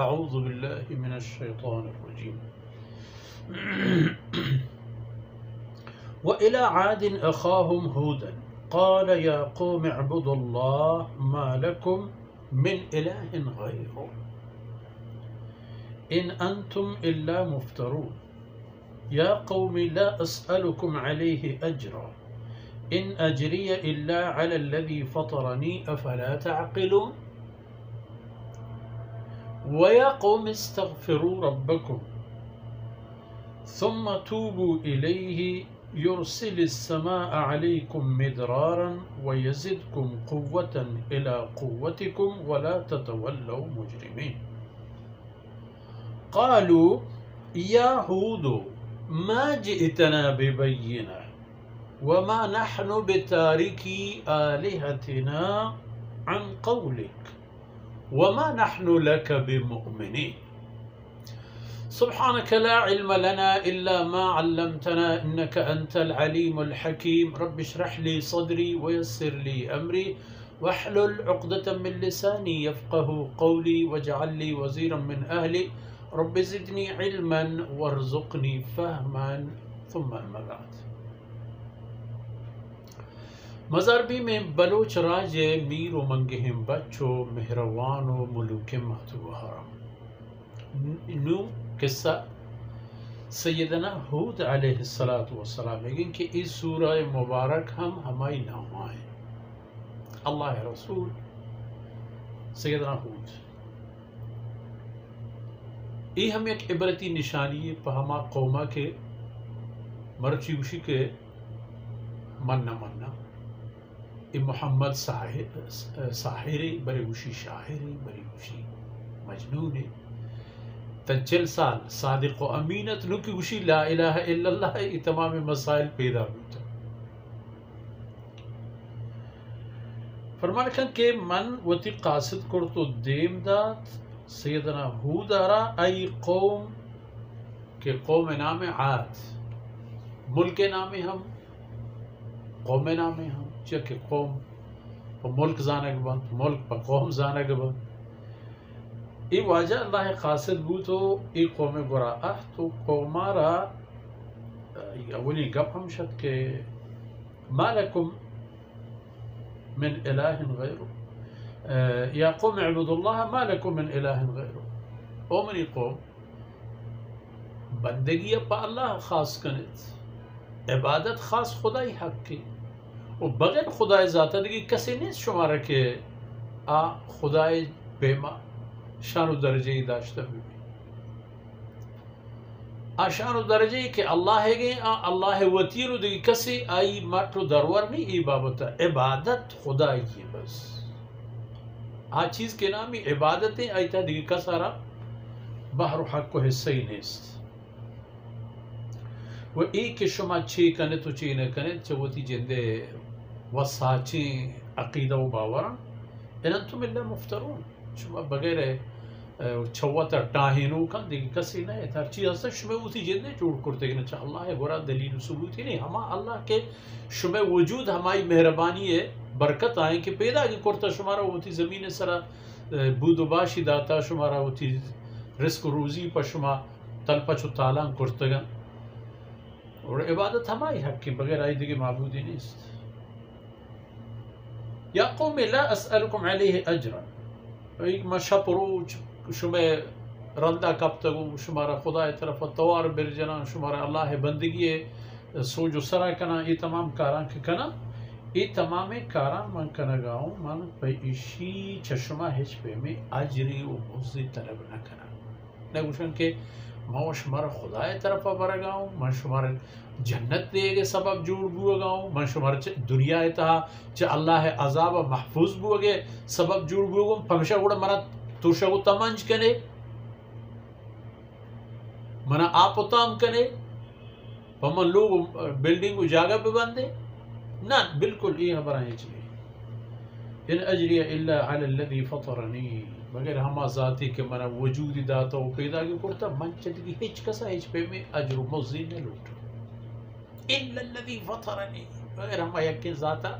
اعوذ باللہ من الشیطان الرجیم وإلى عاد أخاهم هودا قال يا قوم اعبدوا الله ما لكم من إله غيره إن أنتم إلا مفترون يا قوم لا أسألكم عليه أجرا إن أجري إلا على الذي فطرني أفلا تعقلون ويا قوم استغفروا ربكم ثم توبوا إليه يرسل السماء عليكم مدرارا ويزدكم قوة إلى قوتكم ولا تتولوا مجرمين قالوا يا هود ما جئتنا ببينة وما نحن بتاركي آلهتنا عن قولك وما نحن لك بمؤمنين سبحانك لا علم لنا إلا ما علمتنا إنك أنت العليم الحكيم رب اشرح لي صدري ويسر لي أمري واحلل عقدة من لساني يفقه قولي واجعل لي وزيرا من أهلي رب زدني علما وارزقني فهما ثم أما بعد مزاربی میں بلوچ راج میر و منگہم بچو مہروان و ملوک ماتو حرم نو قصہ سیدنا ہود علیہ السلام لیکن کہ اس سورہ مبارک ہم ہمائی نام آئے اللہ رسول سیدنا ہود یہ ہم ایک عبرتی نشانی ہے پہ ہما قومہ کے مرچی وشی کے مننا محمد ساحری بری وشی شاعری بری وشی مجنون تنچل سال صادق و امینت نو کی وشی لا الہ الا اللہ یہ تمام مسائل پیدا ہوتا فرمان کن کہ من وتی قاصد کرتو دیم دات سیدنا ہود آرا ای قوم کے قوم نام عاد ملک نام ہم قوم نام ہم چکہ قوم پا ملک زانگ بند ملک پا قوم زانگ بند ای واجہ اللہ قاصد بو تو ای قوم گراہ تو قومارا اولی گپ ہم شد کہ ما لکم من الہ غیرو یا قوم اعبدوا اللہ ما لکم من الہ غیرو او منی قوم بندگی پا اللہ خاص کنت عبادت خاص خدای حق کی و بغیر خدای ذاتہ دیگی کسی نیست شمارا کہ خدای بیما شان و درجہی داشتہ بھی شان و درجہی کہ اللہ ہے گئی اللہ وطیر دیگی کسی آئی ماتو درور نہیں ای بابتا عبادت خدای کی بس چیز کے نامی عبادتیں آئی تا دیگی کسارا بحر و حق کو حصہ ہی نیست و ایک شما چی کنے تو چی نہ کنے چوتی جندے وساچی عقیدہ و باوران ان انتم اللہ مفترون شما بغیر چوتا ٹاہینو کن دیکھ کسی نہیں تر چیز ہستا شما اوتی جندے جوڑ کرتے کہ نچا اللہ ہے برا دلیل و ثبوت ہی نہیں ہما اللہ کے شما وجود ہمائی مہربانی ہے برکت آئیں کہ پیدا کی کرتا شمارا اوتی زمین سرا بود و باشی داتا شمارا اوتی رزق و روزی پا شما تلپچ و تالان کرتگا اور عبادت ہمائی حق کی بغیر آئی دیگے معبودی نیست یا قوم لا اسألکم علیہ اجرا ایک ما شپروچ شما رندہ کب تگو شمارا خدا طرف توار برجنان شمارا اللہ بندگی سوچ و سرا کنا یہ تمام کاران کے کنا یہ تمام کاران من کنا گاؤں من پہ ایشی چشمہ ہچ پہ میں اجری و مزی طلب نہ کنا نگوشن کہ میں شمارا خدا طرف برگاؤں میں شمارا جنت دے گے سبب جوڑ بو گاؤں میں شمارا دنیا تہا چا اللہ عذاب محفوظ بو گے سبب جوڑ بو گاؤں پمشا گوڑا منا توشا گو تمانج کنے منا آپ تام کنے پمن لوگ بلڈنگ جاگہ پہ بندے نا بالکل یہ ہمارا ہی چاہیے ان اجری الا علی الذی فطرنی مگر ہما ذاتی کہ منا وجودی داتا و پیدا کی کرتا من چلگی ہیچ کسا ہیچ پہ میں اجر و مزید نے لوٹا الا الذی فطرنی مگر ہما یقین ذاتا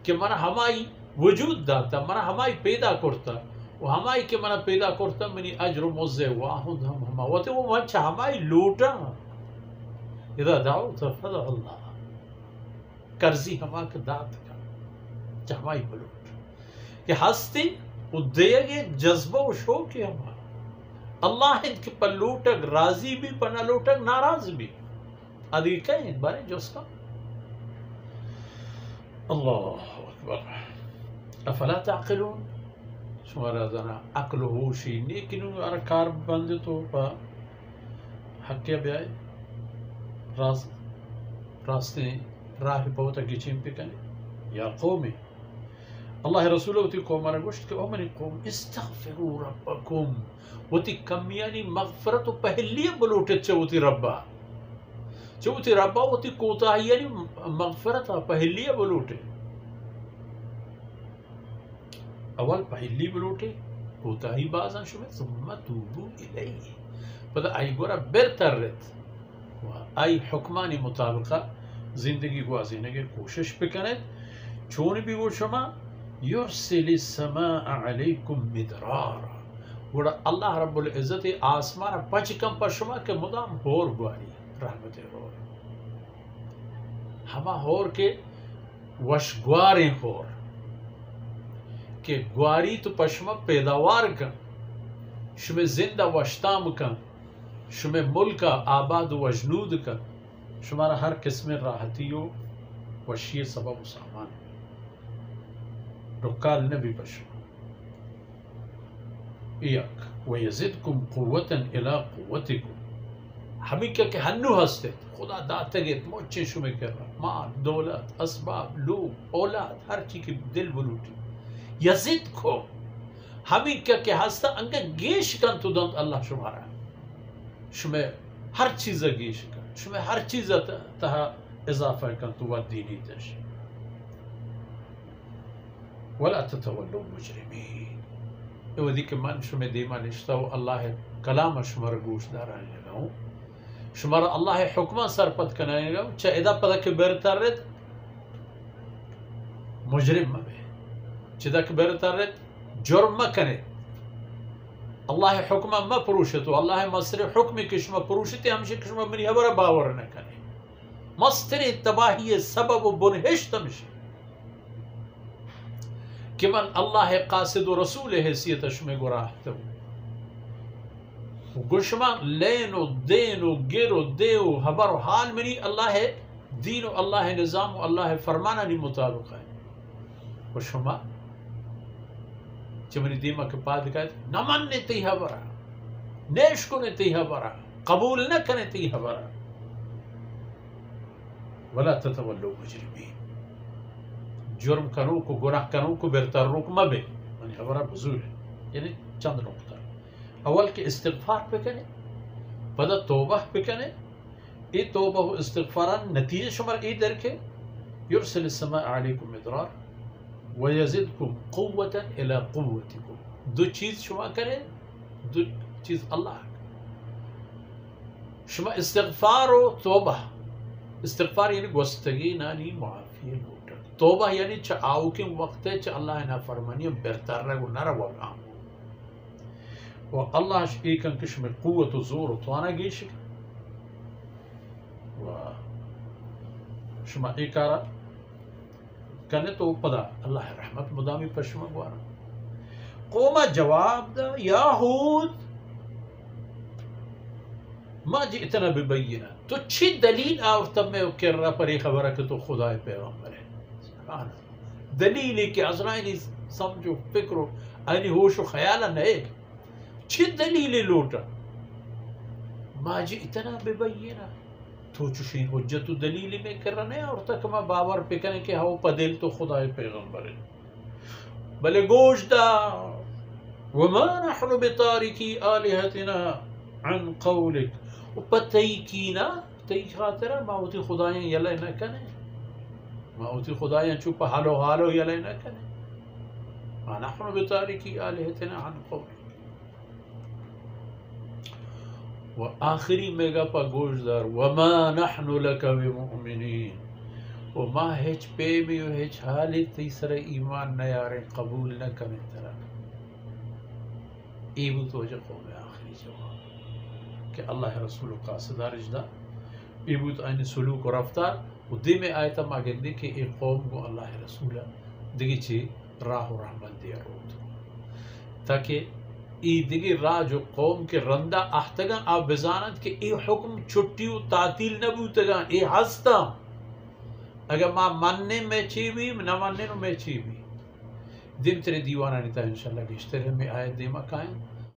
کہ منا ہمائی وجود داتا منا ہمائی پیدا کرتا و همایی که من پیدا کردم منی اجر و مزه واحد هم همه و تو من چه همایی لوٹا اذا دعوت فدع الله کرزی ہما که دعت کن چه همایی بلوٹ کہ ہستی و دیگه جذبه و شوقی ہما اللہ ان کے پر لوٹک راضی بھی پر نہ لوٹک ناراض بھی ادھی کہیں بارے جس کا اللہ اکبر افلا تعقلون شمارا زنا عقل و ہوشی نیکنو ارکار بند تو پا حق بیائے راستے راہ بہت اگی چیم پہ کنے یا قومی اللہ رسولہ وتی قوم را گوشت کہ امن قوم استغفروا ربکم وتی کمیانی مغفرت پہلی بلوٹت چوتی ربا چوتی ربا وتی کوتاہیانی مغفرت پہلی بلوٹے اول پہلی بلوٹے کوتاہی بازان شمیں ثم توبو الیہ پدا آئی گورا بہتر رت آئی حکمانی مطابقہ زندگی گوازینے کے کوشش پکنت چون بھی وہ شما یرسل السماء علیکم مدرارا گوڑا اللہ رب العزت آسمان پچکم پر شما کے مدام ہور گواری رحمت ہور ہما ہور کے وشگواریں ہور کہ گواری تو پشما پیداوار کن شما زندہ وشتام کن شما ملکا آباد و وجنود کن شمارا ہر قسم راحتیو وشی سبب و سامان رکال نبی بشما ایک ویزدکم قوتا الى قوتکم ہمیں کیا کہ ہنو ہستے خدا داتا گیت موچے شمیں کر رہا مال دولت اسباب لوگ اولاد ہر چیز کی دل بلوٹی یزدکم ہمیں کیا کہ ہستا انگا گیش کن تو دند اللہ شمارا شمیں ہر چیز گیش کن شمیں ہر چیز تہا اضافہ کن تو ود دینی تش ولا تتولوا مجرمین او دی کہ من شمیں دیما نشتاو اللہ کلام شمار گوش داران لگاؤں شمار اللہ حکمہ سرپت کنائے گا چاہ ادا پدا کے برتر رد مجرم مبے چاہ کہ برتر رد جرم کنے اللہ حکمہ ما پروشتو اللہ مصر حکمی کشمہ پروشتی ہمشہ کشمہ منی حبر باور نہ کنے مستر تباہی سبب و بنہشت ہمشہ کہ من اللہ قاصد و رسول حیثیت شمہ گراہتا ہوں گشما لین و دین و گر و دے و حبر و حال منی اللہ دین و اللہ نظام و اللہ فرمانا نی مطابق ہے گشما چمنی دیما کے پاد کہتے نمن نے تی حبرا نیش کو نے تی حبرا قبول نہ کنے تی حبرا ولا تتولوا مجرمین جرم کروں کو گناہ کروں کو بہتر روک مبے یعنی حبرا بزرگ ہے یعنی چند نقطہ اول کے استغفار پہ کنے پدا توبہ پہ کنے ای توبہ و استغفاران نتیجہ شمار ای درکے یرسل السماء علیکم مدرار ویزدکم قوتا الى قوتکم دو چیز شما کرے دو چیز اللہ شما استغفار و توبہ استغفار یعنی گوستگی نانی معافی لوٹا توبہ یعنی چا آو کے وقت ہے چا اللہ نا فرمانی بہتر رگو نرہ وقام و اللہ ایکن کشم قوت و زور و توانا گیشک و شما ایکارا کنے تو پدا اللہ رحمت مدامی پر شما گوارا قوما جواب دا یا ہود ما جئتنا ببینہ تو چھی دلیل آورتا میں کر رہا پر ایک خبر ہے کہ تو خدا پیغمبر ہے سبحان دلیل ہے کہ ازرائیلی سمجھو فکرو اینی ہوش و خیالا نئے چھ دلیل لوٹا ما جئتنا ببینہ تو چشین حجت و دلیل میں کر رہا نہیں اور تک ما باور پہ کرنے کہ ہاو پا دل تو خدا پیغمبر ہے بلے گوش دا وما نحن بتارکی آلہتنا عن قولک و پا تیکینا تیک خاطرہ ما ہوتی خدایاں یلے نہ کنے ما ہوتی خدایاں چوپا حالو حالو یلے نہ کنے ما نحن بتارکی آلہتنا عن قولک و آخری میگا پا گوش دار وما نحن لک بمؤمنین و ما ہیچ پے میں و ہیچ حالی تیسر ایمان نیارے قبول نہ کرنے طرح ای بود وجه قوم آخری جواب که الله رسول و قاصد رجدا ای بود این سلوک و رفتار و دیم آیتا ما گندی که ای قوم کو الله رسول دیگه چی راہ و رحمت دیا رود تاکہ ای دیگه راہ جو قوم کے رندہ احتگا آپ بزانت کہ ای حکم چھٹی و تعطیل نبوتگا ای ہستا اگر ما مننے میں چی بھی نہ مننے میں چی بھی دیم تیرے دیوانا نیتا انشاءاللہ گشتر ہمیں آیت دیما کائیں